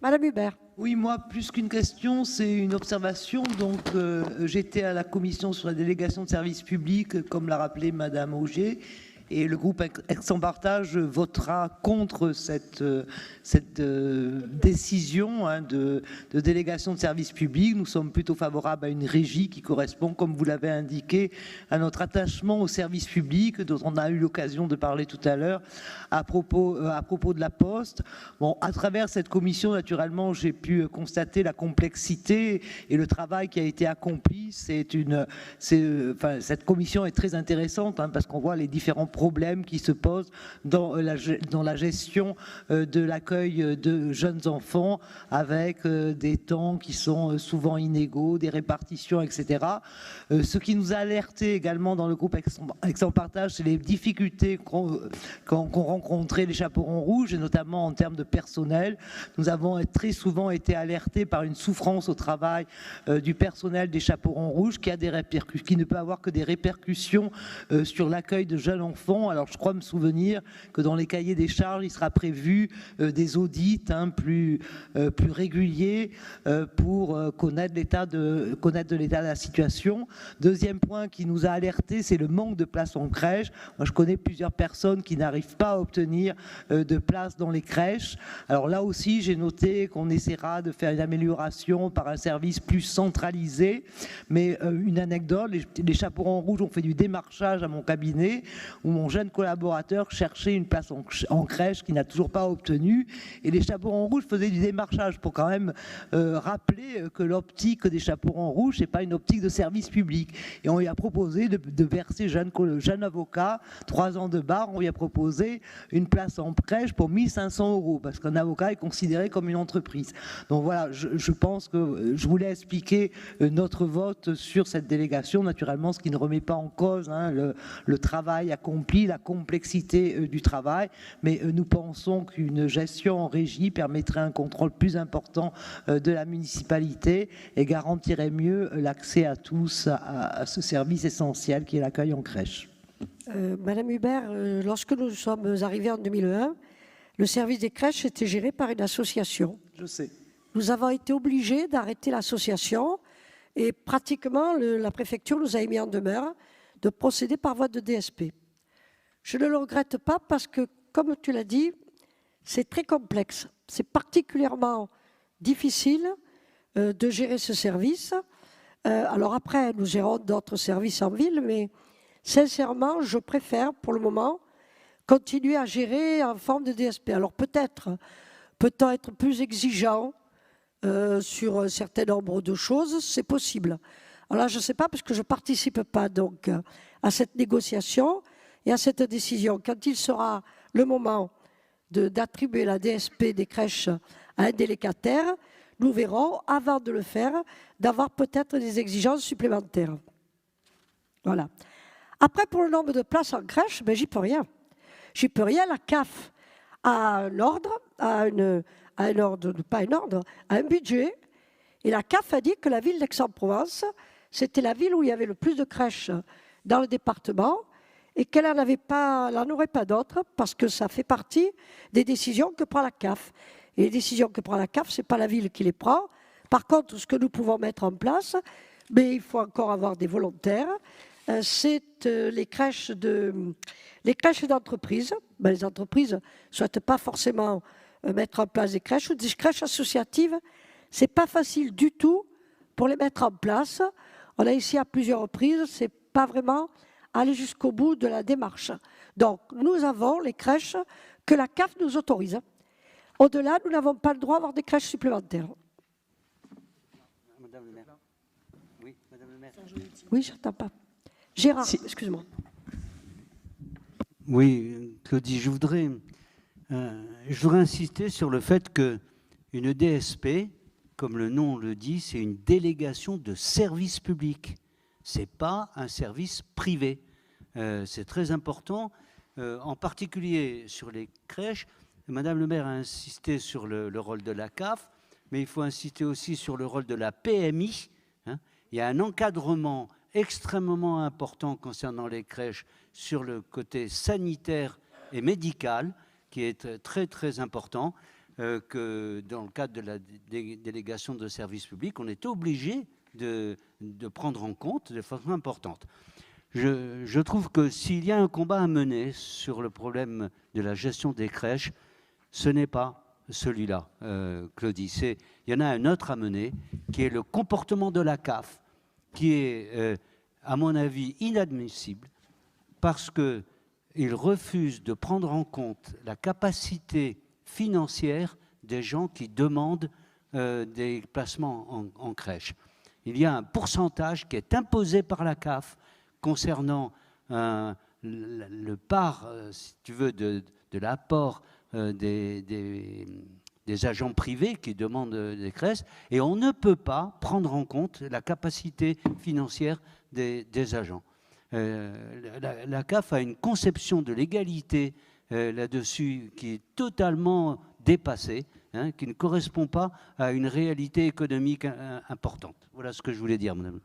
Madame Hubert. Oui, moi, plus qu'une question, c'est une observation. Donc, j'étais à la commission sur la délégation de services publics, comme l'a rappelé Madame Auger, et le groupe Aix-en-Partage votera contre cette décision de délégation de services publics. Nous sommes plutôt favorables à une régie qui correspond, comme vous l'avez indiqué, à notre attachement au service public, dont on a eu l'occasion de parler tout à l'heure à propos de la Poste. Bon, à travers cette commission, naturellement, j'ai pu constater la complexité et le travail qui a été accompli. Cette commission est très intéressante parce qu'on voit les différents problèmes qui se posent dans la gestion de l'accueil de jeunes enfants avec des temps qui sont souvent inégaux, des répartitions, etc. Ce qui nous a alerté également dans le groupe Aix-en-Partage, c'est les difficultés qu'ont rencontré les chaperons rouges, et notamment en termes de personnel. Nous avons très souvent été alertés par une souffrance au travail du personnel des chaperons rouges qui ne peut avoir que des répercussions sur l'accueil de jeunes enfants. Alors je crois me souvenir que dans les cahiers des charges, il sera prévu des audits plus réguliers pour connaître de l'état de la situation. Deuxième point qui nous a alertés, c'est le manque de places en crèche. Moi, je connais plusieurs personnes qui n'arrivent pas à obtenir de place dans les crèches. Alors là aussi, j'ai noté qu'on essaiera de faire une amélioration par un service plus centralisé. Mais une anecdote, les chaperons rouges ont fait du démarchage à mon cabinet où mon jeune collaborateur cherchait une place en crèche qu'il n'a toujours pas obtenue. Et les chaperons rouges faisaient du démarchage pour quand même rappeler que l'optique des chaperons rouges, c'est pas une optique de service public. Et on lui a proposé de verser, jeune avocat, 3 ans de barre, on lui a proposé une place en crèche pour 1 500 € parce qu'un avocat est considéré comme une entreprise. Donc voilà, je pense que je voulais expliquer notre vote sur cette délégation, naturellement, ce qui ne remet pas en cause le travail accompli, la complexité du travail, mais nous pensons qu'une gestion en régie permettrait un contrôle plus important de la municipalité et garantirait mieux l'accès à tous à ce service essentiel qui est l'accueil en crèche. Madame Hubert, lorsque nous sommes arrivés en 2001, le service des crèches était géré par une association. Je sais. Nous avons été obligés d'arrêter l'association et pratiquement la préfecture nous a mis en demeure de procéder par voie de DSP. Je ne le regrette pas parce que, comme tu l'as dit, c'est très complexe. C'est particulièrement difficile de gérer ce service. Alors après, nous gérons d'autres services en ville, mais sincèrement, je préfère pour le moment continuer à gérer en forme de DSP. Alors peut-on être plus exigeant sur un certain nombre de choses, c'est possible. Alors là, je ne sais pas parce que je ne participe pas donc à cette négociation et à cette décision. Quand il sera le moment d'attribuer la DSP des crèches à un délégataire, nous verrons, avant de le faire, d'avoir peut-être des exigences supplémentaires. Voilà. Après, pour le nombre de places en crèche, j'y peux rien. J'y peux rien. La CAF a un ordre, pas un ordre, a un budget. Et la CAF a dit que la ville d'Aix-en-Provence, c'était la ville où il y avait le plus de crèches dans le département et qu'elle n'en aurait pas d'autres parce que ça fait partie des décisions que prend la CAF. Et les décisions que prend la CAF, ce n'est pas la ville qui les prend. Par contre, ce que nous pouvons mettre en place, mais il faut encore avoir des volontaires, c'est les crèches d'entreprise. Les entreprises ne souhaitent pas forcément mettre en place des crèches ou des crèches associatives. Ce n'est pas facile du tout pour les mettre en place. On a ici à plusieurs reprises, ce n'est pas vraiment aller jusqu'au bout de la démarche. Donc, nous avons les crèches que la CAF nous autorise. Au-delà, nous n'avons pas le droit d'avoir des crèches supplémentaires. Madame le maire. Oui, Madame le maire. Oui, je n'entends pas. Gérard, excuse-moi. Oui, Claudie, je voudrais insister sur le fait qu'une DSP, comme le nom le dit, c'est une délégation de service public. Ce n'est pas un service privé. C'est très important, en particulier sur les crèches. Madame le maire a insisté sur le rôle de la CAF, mais il faut insister aussi sur le rôle de la PMI. Il y a un encadrement extrêmement important concernant les crèches sur le côté sanitaire et médical, qui est très, très important. que dans le cadre de la délégation de service public, on est obligé de prendre en compte de façon importante. Je trouve que s'il y a un combat à mener sur le problème de la gestion des crèches, ce n'est pas celui-là, Claudie. Il y en a un autre à mener, qui est le comportement de la CAF, qui est, à mon avis, inadmissible, parce qu'il refuse de prendre en compte la capacité financière des gens qui demandent des placements en crèche. Il y a un pourcentage qui est imposé par la CAF concernant le part, si tu veux, de l'apport des agents privés qui demandent des crèches, et on ne peut pas prendre en compte la capacité financière des agents. La CAF a une conception de l'égalité là-dessus qui est totalement dépassée, qui ne correspond pas à une réalité économique importante. Voilà ce que je voulais dire, madame.